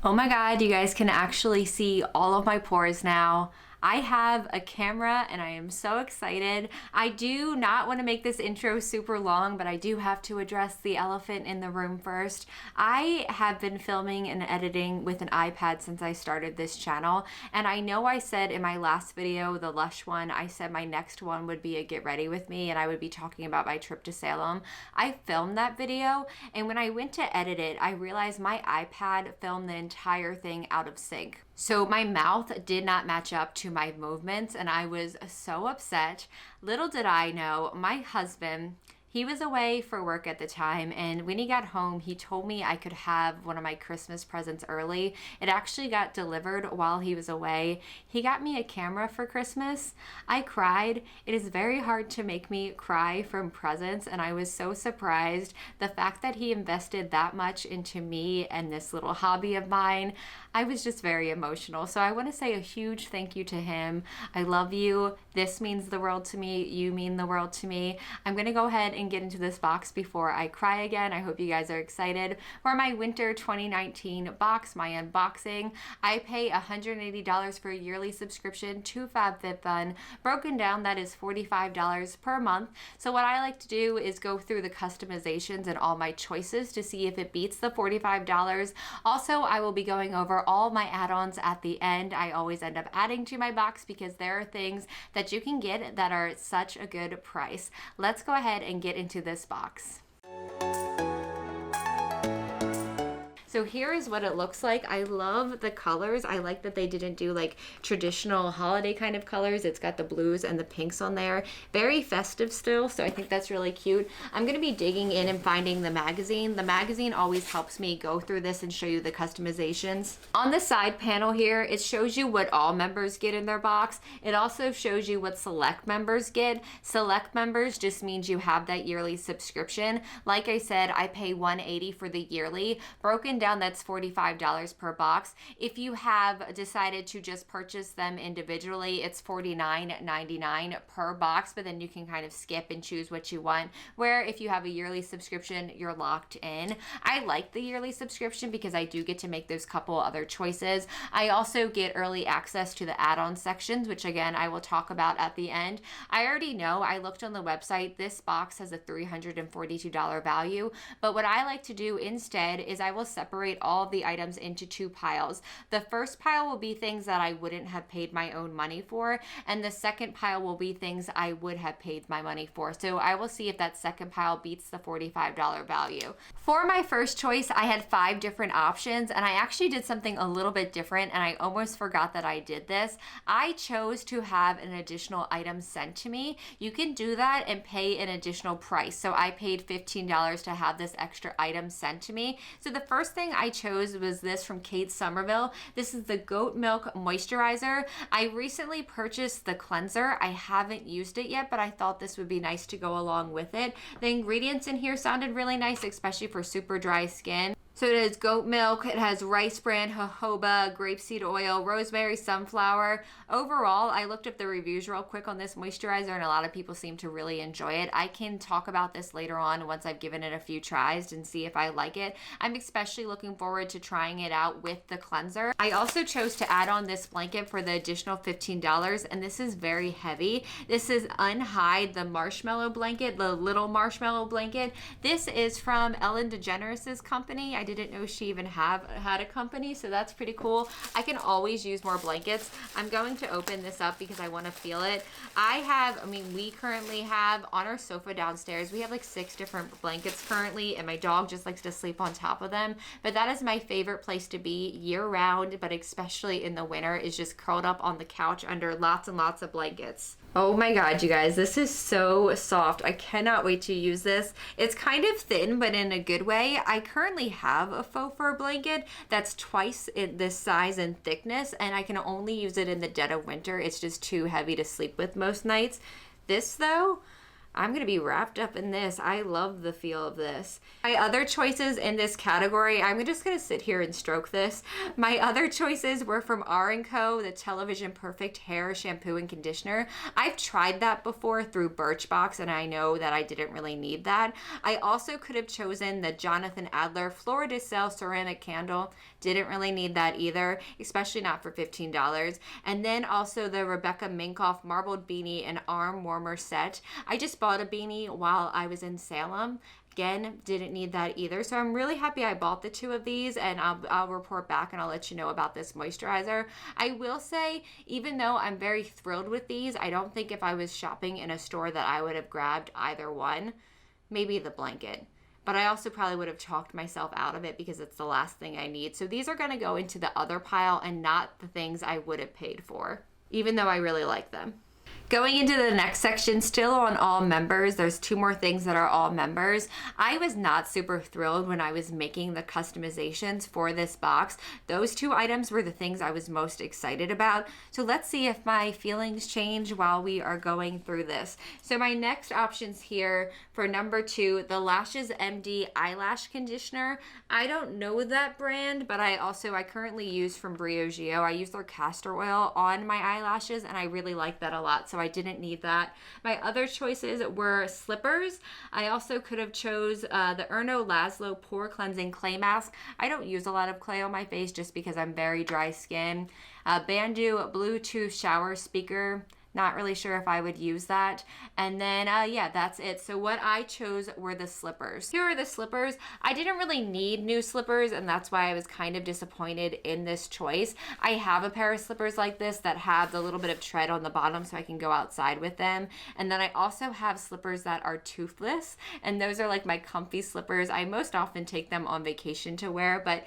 Oh my God, you guys can actually see all of my pores now. I have a camera and I am so excited. I do not want to make this intro super long, but I do have to address the elephant in the room first. I have been filming and editing with an iPad since I started this channel, and I know I said in my last video, the Lush one, I said my next one would be a get ready with me and I would be talking about my trip to Salem. I filmed that video, and when I went to edit it, I realized my iPad filmed the entire thing out of sync. So my mouth did not match up to my movements and I was so upset. Little did I know, my husband, he was away for work at the time, and when he got home, he told me I could have one of my Christmas presents early. It actually got delivered while he was away. He got me a camera for Christmas. I cried. It is very hard to make me cry from presents, and I was so surprised. The fact that he invested that much into me and this little hobby of mine, I was just very emotional. So I want to say a huge thank you to him. I love you. This means the world to me. You mean the world to me. I'm going to go ahead and get into this box before I cry again. I hope you guys are excited for my winter 2019 box, my unboxing. I pay $180 for a yearly subscription to FabFitFun. Broken down, that is $45 per month. So what I like to do is go through the customizations and all my choices to see if it beats the $45. Also, I will be going over all my add-ons at the end. I always end up adding to my box because there are things that you can get that are such a good price. Let's go ahead and get into this box. So here is what it looks like. I love the colors. I like that they didn't do like traditional holiday kind of colors. It's got the blues and the pinks on there. Very festive still, so I think that's really cute. I'm gonna be digging in and finding the magazine. The magazine always helps me go through this and show you the customizations. On the side panel here, it shows you what all members get in their box. It also shows you what select members get. Select members just means you have that yearly subscription. Like I said, I pay $180 for the yearly. Broken down, that's $45 per box. If you have decided to just purchase them individually, it's $49.99 per box, but then you can kind of skip and choose what you want. Where if you have a yearly subscription, you're locked in. I like the yearly subscription because I do get to make those couple other choices. I also get early access to the add-on sections, which again, I will talk about at the end. I already know, I looked on the website, this box has a $342 value, but what I like to do instead is I will separate all of the items into two piles. The first pile will be things that I wouldn't have paid my own money for, and the second pile will be things I would have paid my money for. So I will see if that second pile beats the $45 value. For my first choice, I had 5 different options, and I actually did something a little bit different, and I almost forgot that I did this. I chose to have an additional item sent to me. You can do that and pay an additional price. So I paid $15 to have this extra item sent to me. So the first thing I chose was this from Kate Somerville. This is the goat milk moisturizer. I recently purchased the cleanser. I haven't used it yet, but I thought this would be nice to go along with it. The ingredients in here sounded really nice, especially for super dry skin. So it is goat milk, it has rice bran, jojoba, grapeseed oil, rosemary, sunflower. Overall, I looked up the reviews real quick on this moisturizer and a lot of people seem to really enjoy it. I can talk about this later on once I've given it a few tries and see if I like it. I'm especially looking forward to trying it out with the cleanser. I also chose to add on this blanket for the additional $15, and this is very heavy. This is Unhide, the marshmallow blanket, the little marshmallow blanket. This is from Ellen DeGeneres' company. I didn't know she even had a company, so that's pretty cool. I can always use more blankets. I'm going to open this up because I want to feel it. We currently have on our sofa downstairs, we have like 6 different blankets currently, and my dog just likes to sleep on top of them. But that is my favorite place to be year round, but especially in the winter, is just curled up on the couch under lots and lots of blankets. Oh my God, you guys, this is so soft. I cannot wait to use this. It's kind of thin, but in a good way. I currently have a faux fur blanket that's twice in this size and thickness, and I can only use it in the dead of winter. It's just too heavy to sleep with most nights. This though, I'm going to be wrapped up in this. I love the feel of this. My other choices in this category, I'm just going to sit here and stroke this. My other choices were from R&Co, the Television Perfect Hair Shampoo and Conditioner. I've tried that before through Birchbox, and I know that I didn't really need that. I also could have chosen the Jonathan Adler Flora de Sel Ceramic Candle. Didn't really need that either, especially not for $15. And then also the Rebecca Minkoff Marbled Beanie and Arm Warmer Set. I just bought a beanie while I was in Salem. Again, didn't need that either. So I'm really happy I bought the two of these, and I'll report back and I'll let you know about this moisturizer. I will say, even though I'm very thrilled with these, I don't think if I was shopping in a store that I would have grabbed either one. Maybe the blanket. But I also probably would have talked myself out of it because it's the last thing I need. So these are going to go into the other pile and not the things I would have paid for, even though I really like them. Going into the next section, still on all members, there's two more things that are all members. I was not super thrilled when I was making the customizations for this box. Those two items were the things I was most excited about. So let's see if my feelings change while we are going through this. So my next options here for number 2, the Lashes MD Eyelash Conditioner. I don't know that brand, but I currently use from Briogeo. I use their castor oil on my eyelashes, and I really like that a lot. So I didn't need that. My other choices were slippers. I also could have chose the Erno Laszlo Pore Cleansing Clay Mask. I don't use a lot of clay on my face just because I'm very dry skin. Bandu Bluetooth Shower Speaker. Not really sure if I would use that. And then, yeah, that's it. So what I chose were the slippers. Here are the slippers. I didn't really need new slippers, and that's why I was kind of disappointed in this choice. I have a pair of slippers like this that have the little bit of tread on the bottom so I can go outside with them. And then I also have slippers that are toothless, and those are like my comfy slippers. I most often take them on vacation to wear, but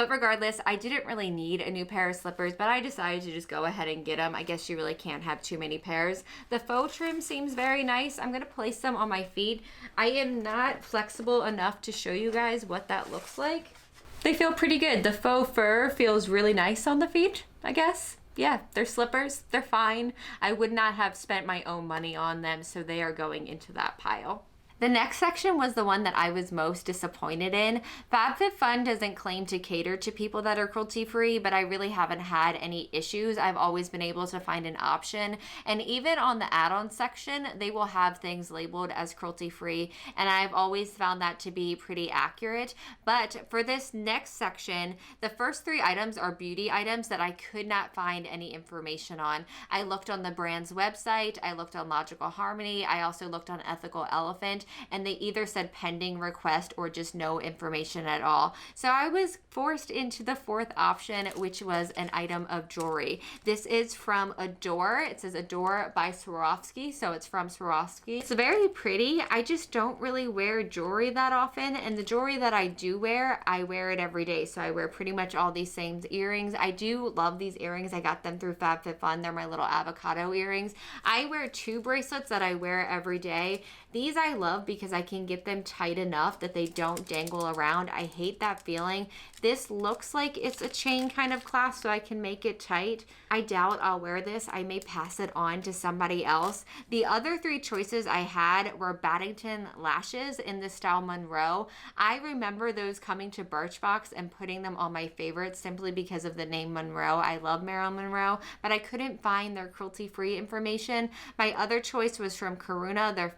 regardless, I didn't really need a new pair of slippers, but I decided to just go ahead and get them. I guess you really can't have too many pairs. The faux trim seems very nice. I'm going to place them on my feet. I am not flexible enough to show you guys what that looks like. They feel pretty good. The faux fur feels really nice on the feet, I guess. Yeah, they're slippers. They're fine. I would not have spent my own money on them, so they are going into that pile. The next section was the one that I was most disappointed in. FabFitFun doesn't claim to cater to people that are cruelty-free, but I really haven't had any issues. I've always been able to find an option. And even on the add-on section, they will have things labeled as cruelty-free, and I've always found that to be pretty accurate. But for this next section, the first 3 items are beauty items that I could not find any information on. I looked on the brand's website, I looked on Logical Harmony, I also looked on Ethical Elephant, and they either said pending request or just no information at all. So I was forced into the 4th option, which was an item of jewelry. This is from Adore. It says Adore by Swarovski, so it's from Swarovski. It's very pretty. I just don't really wear jewelry that often, and the jewelry that I do wear, I wear it every day. So I wear pretty much all these same earrings. I do love these earrings. I got them through FabFitFun. They're my little avocado earrings. I wear 2 bracelets that I wear every day. These I love because I can get them tight enough that they don't dangle around. I hate that feeling. This looks like it's a chain kind of clasp, so I can make it tight. I doubt I'll wear this. I may pass it on to somebody else. The other 3 choices I had were Baddington lashes in the style Monroe. I remember those coming to Birchbox and putting them on my favorites simply because of the name Monroe. I love Marilyn Monroe, but I couldn't find their cruelty-free information. My other choice was from Karuna, their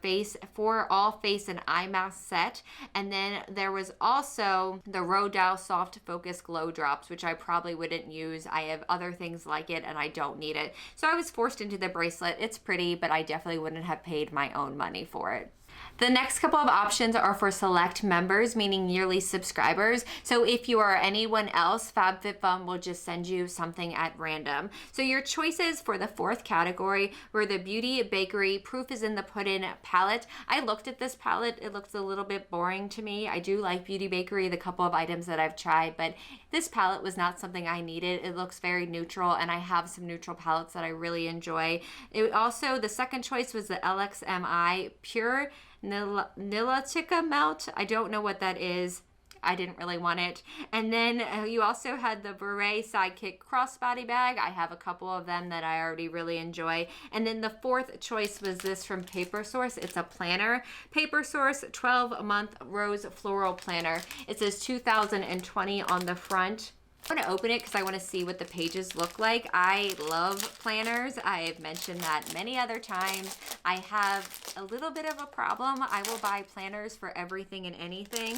all face and eye mask set. And then there was also the Rodale Soft Focus Glow Drops, which I probably wouldn't use. I have other things like it and I don't need it. So I was forced into the bracelet. It's pretty, but I definitely wouldn't have paid my own money for it. The next couple of options are for select members, meaning yearly subscribers. So if you are anyone else, FabFitFun will just send you something at random. So your choices for the 4th category were the Beauty Bakery Proof is in the Puddin' palette. I looked at this palette. It looks a little bit boring to me. I do like Beauty Bakery, the couple of items that I've tried, but this palette was not something I needed. It looks very neutral, and I have some neutral palettes that I really enjoy. The second choice was the LXMI Pure Nilatica Melt. I don't know what that is. I didn't really want it. And then you also had the Rosé Sidekick crossbody bag. I have a couple of them that I already really enjoy. And then the fourth choice was this from Paper Source. It's a planner. Paper Source 12-month rose floral planner. It says 2020 on the front. I'm going to open it because I want to see what the pages look like. I love planners. I've mentioned that many other times. I have a little bit of a problem. I will buy planners for everything and anything.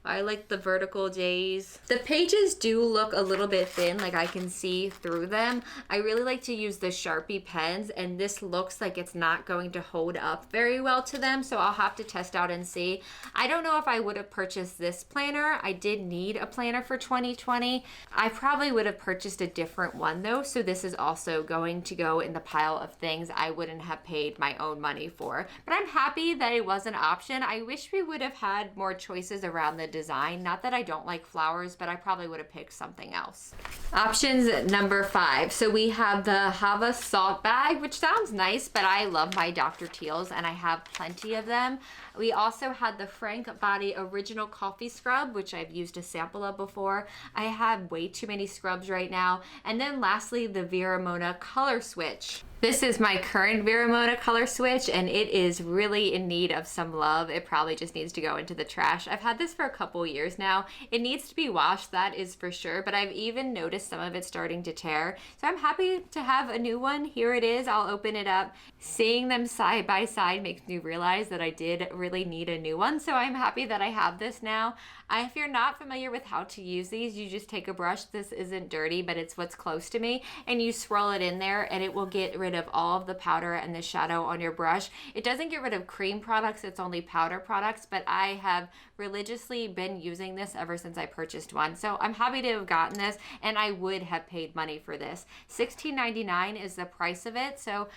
I like the vertical J's. The pages do look a little bit thin, like I can see through them. I really like to use the Sharpie pens, and this looks like it's not going to hold up very well to them, so I'll have to test out and see. I don't know if I would have purchased this planner. I did need a planner for 2020. I probably would have purchased a different one though, so this is also going to go in the pile of things I wouldn't have paid my own money for. But I'm happy that it was an option. I wish we would have had more choices around the design. Not that I don't like flowers, but I probably would have picked something else. Options number 5. So we have the Hava salt bag, which sounds nice, but I love my Dr. Teals and I have plenty of them. We also had the Frank Body Original Coffee Scrub, which I've used a sample of before. I have way too many scrubs right now. And then lastly, the Vera Mona Color Switch. This is my current Vera Mona color switch, and it is really in need of some love. It probably just needs to go into the trash. I've had this for a couple years now. It needs to be washed, that is for sure, but I've even noticed some of it starting to tear. So I'm happy to have a new one. Here it is. I'll open it up. Seeing them side by side makes me realize that I did really need a new one, so I'm happy that I have this now. If you're not familiar with how to use these, you just take a brush. This isn't dirty, but it's what's close to me, and you swirl it in there, and it will get rid of all of the powder and the shadow on your brush. It doesn't get rid of cream products, it's only powder products, but I have religiously been using this ever since I purchased one. So I'm happy to have gotten this, and I would have paid money for this. $16.99 is the price of it, so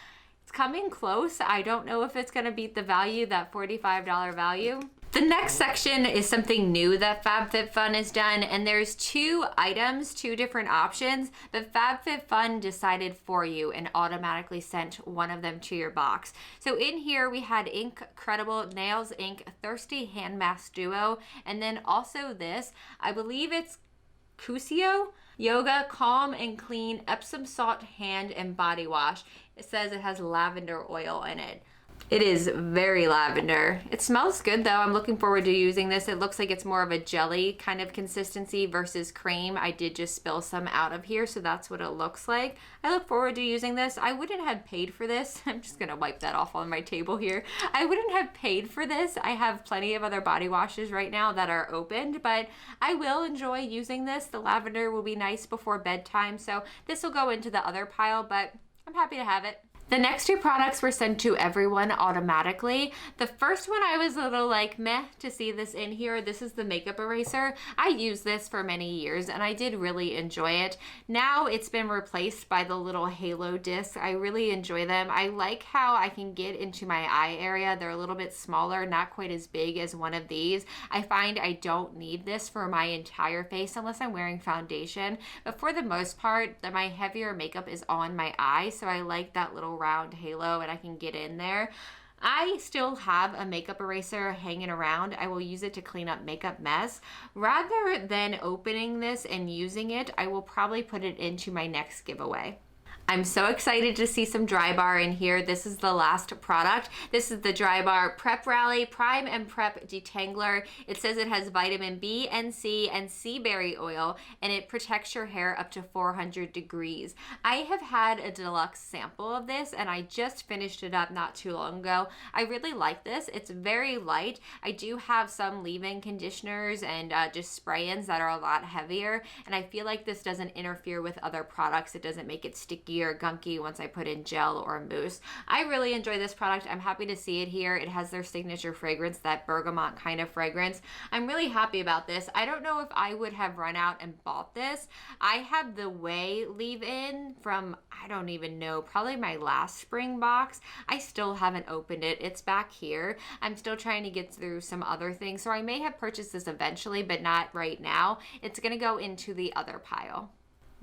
it's coming close. I don't know if it's gonna beat the value, that $45 value. The next section is something new that FabFitFun has done, and there's 2 items, 2 different options, but FabFitFun decided for you and automatically sent one of them to your box. So in here we had Incredible Nails Ink Thirsty Hand Mask Duo, and then also this, I believe it's Cusio Yoga Calm and Clean Epsom Salt Hand and Body Wash. It says it has lavender oil in it. It is very lavender. It smells good though. I'm looking forward to using this. It looks like it's more of a jelly kind of consistency versus cream. I did just spill some out of here, so that's what it looks like. I look forward to using this. I wouldn't have paid for this. I'm just gonna wipe that off on my table here. I wouldn't have paid for this. I have plenty of other body washes right now that are opened, but I will enjoy using this. The lavender will be nice before bedtime, so this will go into the other pile, but I'm happy to have it. The next 2 products were sent to everyone automatically. The first one I was a little like meh to see this in here. This is the makeup eraser. I used this for many years and I did really enjoy it. Now it's been replaced by the little halo discs. I really enjoy them. I like how I can get into my eye area. They're a little bit smaller, not quite as big as one of these. I find I don't need this for my entire face unless I'm wearing foundation, but for the most part, my heavier makeup is on my eye, so I like that little round halo and I can get in there. I still have a makeup eraser hanging around. I will use it to clean up makeup mess. Rather than opening this and using it, I will probably put it into my next giveaway. I'm so excited to see some Dry Bar in here. This is the last product. This is the Dry Bar Prep Rally Prime and Prep Detangler. It says it has vitamin B and C and sea berry oil, and it protects your hair up to 400 degrees. I have had a deluxe sample of this, and I just finished it up not too long ago. I really like this. It's very light. I do have some leave-in conditioners and just spray-ins that are a lot heavier, and I feel like this doesn't interfere with other products. It doesn't make it sticky or gunky once I put in gel or mousse. I really enjoy this product. I'm happy to see it here. It has their signature fragrance, that bergamot kind of fragrance. I'm really happy about this. I don't know if I would have run out and bought this. I have the Way leave-in from, I don't even know, probably my last spring box. I still haven't opened it. It's back here. I'm still trying to get through some other things, so I may have purchased this eventually, but not right now. It's gonna go into the other pile.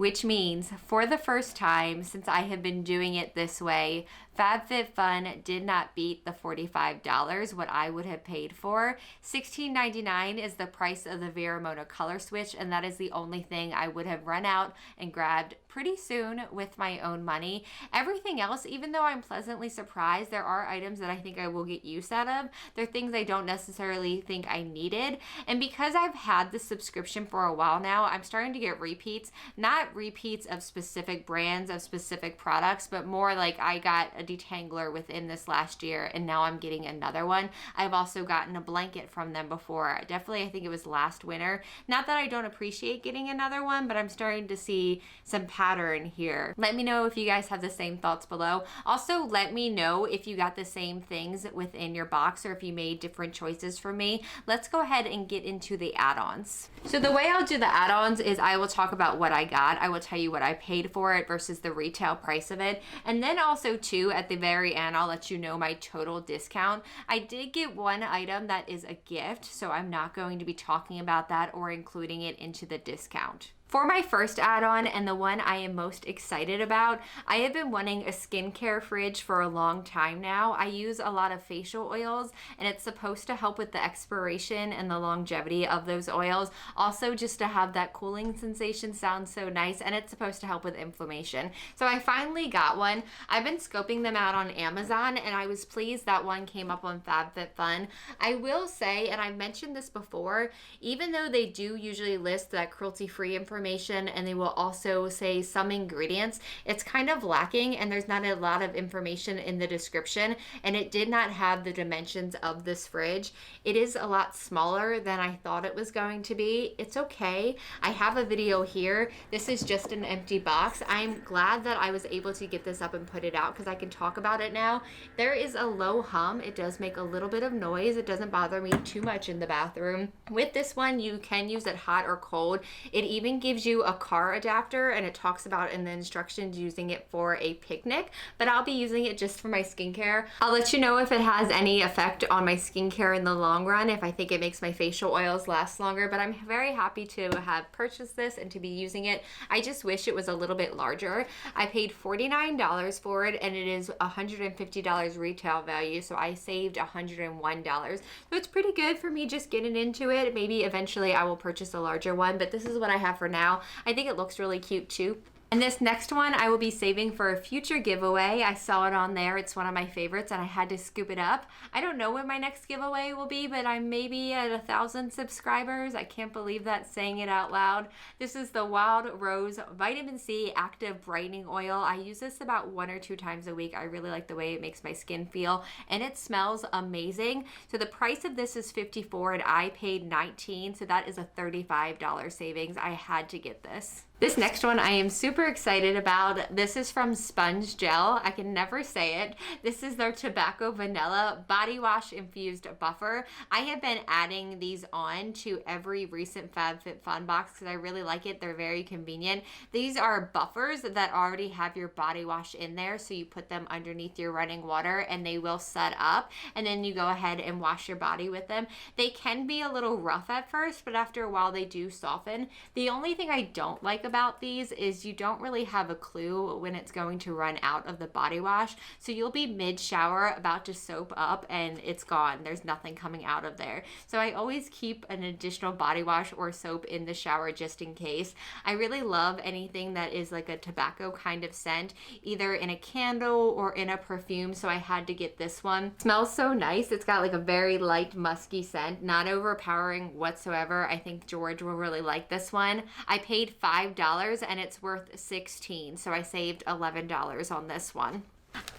which means for the first time since I have been doing it this way, FabFitFun did not beat the $45, what I would have paid for. $16.99 is the price of the Veramona color switch, and that is the only thing I would have run out and grabbed pretty soon with my own money. Everything else, even though I'm pleasantly surprised, there are items that I think I will get use out of. They're things I don't necessarily think I needed. And because I've had this subscription for a while now, I'm starting to get repeats, not repeats of specific brands, of specific products, but more like I got a detangler within this last year and now I'm getting another one. I've also gotten a blanket from them before. Definitely, I think it was last winter. Not that I don't appreciate getting another one, but I'm starting to see some pattern here. Let me know if you guys have the same thoughts below. Also, let me know if you got the same things within your box or if you made different choices from me. Let's go ahead and get into the add-ons. So the way I'll do the add-ons is I will talk about what I got. I will tell you what I paid for it versus the retail price of it. And then also too, at the very end, I'll let you know my total discount. I did get one item that is a gift, so I'm not going to be talking about that or including it into the discount. For my first add-on, and the one I am most excited about, I have been wanting a skincare fridge for a long time now. I use a lot of facial oils, and it's supposed to help with the expiration and the longevity of those oils. Also, just to have that cooling sensation sounds so nice, and it's supposed to help with inflammation. So I finally got one. I've been scoping them out on Amazon, and I was pleased that one came up on FabFitFun. I will say, and I've mentioned this before, even though they do usually list that cruelty-free information, and they will also say some ingredients, it's kind of lacking and there's not a lot of information in the description, and it did not have the dimensions of this fridge. It is a lot smaller than I thought it was going to be. It's okay. I have a video here. This is just an empty box. I'm glad that I was able to get this up and put it out because I can talk about it now. There is a low hum. It does make a little bit of noise. It doesn't bother me too much in the bathroom. With this one, you can use it hot or cold. It even gives you a car adapter, and it talks about in the instructions using it for a picnic, but I'll be using it just for my skincare. I'll let you know if it has any effect on my skincare in the long run, if I think it makes my facial oils last longer, but I'm very happy to have purchased this and to be using it. I just wish it was a little bit larger. I paid $49 for it, and it is $150 retail value, so I saved $101. So it's pretty good for me just getting into it. Maybe eventually I will purchase a larger one, but this is what I have for now. I think it looks really cute too. And this next one I will be saving for a future giveaway. I saw it on there. It's one of my favorites and I had to scoop it up. I don't know when my next giveaway will be, but I'm maybe at 1,000 subscribers. I can't believe that, saying it out loud. This is the Wild Rose Vitamin C Active Brightening Oil. I use this about 1 or 2 times a week. I really like the way it makes my skin feel, and it smells amazing. So the price of this is $54 and I paid $19, so that is a $35 savings. I had to get this. This next one I am super excited about. This is from Sponge Gel. I can never say it. This is their Tobacco Vanilla Body Wash Infused Buffer. I have been adding these on to every recent FabFitFun box because I really like it. They're very convenient. These are buffers that already have your body wash in there, so you put them underneath your running water and they will set up, and then you go ahead and wash your body with them. They can be a little rough at first, but after a while they do soften. The only thing I don't like about these is you don't really have a clue when it's going to run out of the body wash. So you'll be mid-shower about to soap up and it's gone. There's nothing coming out of there. So I always keep an additional body wash or soap in the shower just in case. I really love anything that is like a tobacco kind of scent, either in a candle or in a perfume. So I had to get this one. It smells so nice. It's got like a very light musky scent, not overpowering whatsoever. I think George will really like this one. I paid $5 and it's worth $16, so I saved $11 on this one.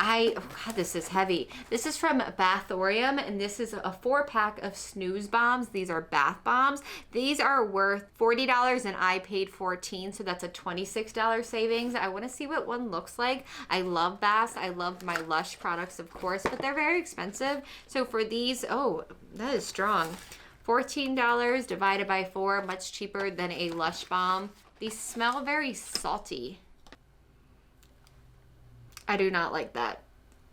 Oh God, this is heavy. This is from Bathorium, and this is a 4-pack of snooze bombs. These are bath bombs. These are worth $40 and I paid $14, so that's a $26 savings. I want to see what one looks like. I love baths. I love my Lush products, of course, but they're very expensive. So for these, oh, that is strong. $14 divided by 4, much cheaper than a Lush bomb. These smell very salty. I do not like that.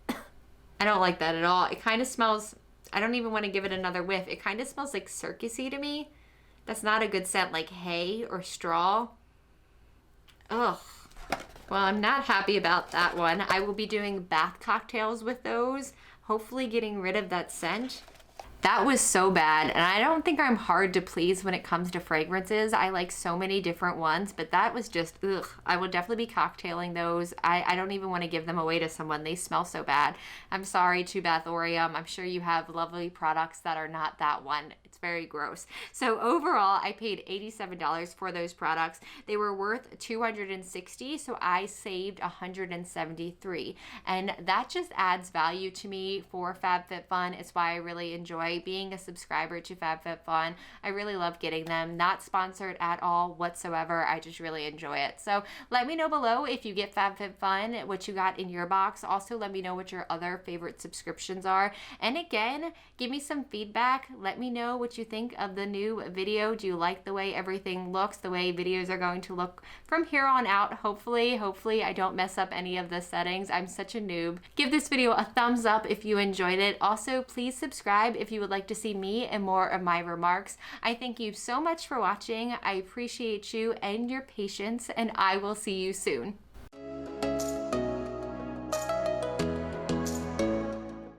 I don't like that at all. It kind of smells, I don't even want to give it another whiff. It kind of smells like circusy to me. That's not a good scent, like hay or straw. Ugh. Well, I'm not happy about that one. I will be doing bath cocktails with those, hopefully getting rid of that scent. That was so bad, and I don't think I'm hard to please when it comes to fragrances. I like so many different ones, but that was just, ugh. I will definitely be cocktailing those. I don't even want to give them away to someone. They smell so bad. I'm sorry to Bathorium. I'm sure you have lovely products that are not that one. It's very gross. So overall, I paid $87 for those products. They were worth $260, so I saved $173. And that just adds value to me for FabFitFun. It's why I really enjoy being a subscriber to FabFitFun. I really love getting them. Not sponsored at all whatsoever. I just really enjoy it. So let me know below if you get FabFitFun, what you got in your box. Also, let me know what your other favorite subscriptions are. And again, give me some feedback. Let me know what you think of the new video. Do you like the way everything looks, the way videos are going to look from here on out? Hopefully I don't mess up any of the settings. I'm such a noob. Give this video a thumbs up if you enjoyed it. Also, please subscribe if you would like to see me and more of my remarks. I thank you so much for watching. I appreciate you and your patience, and I will see you soon.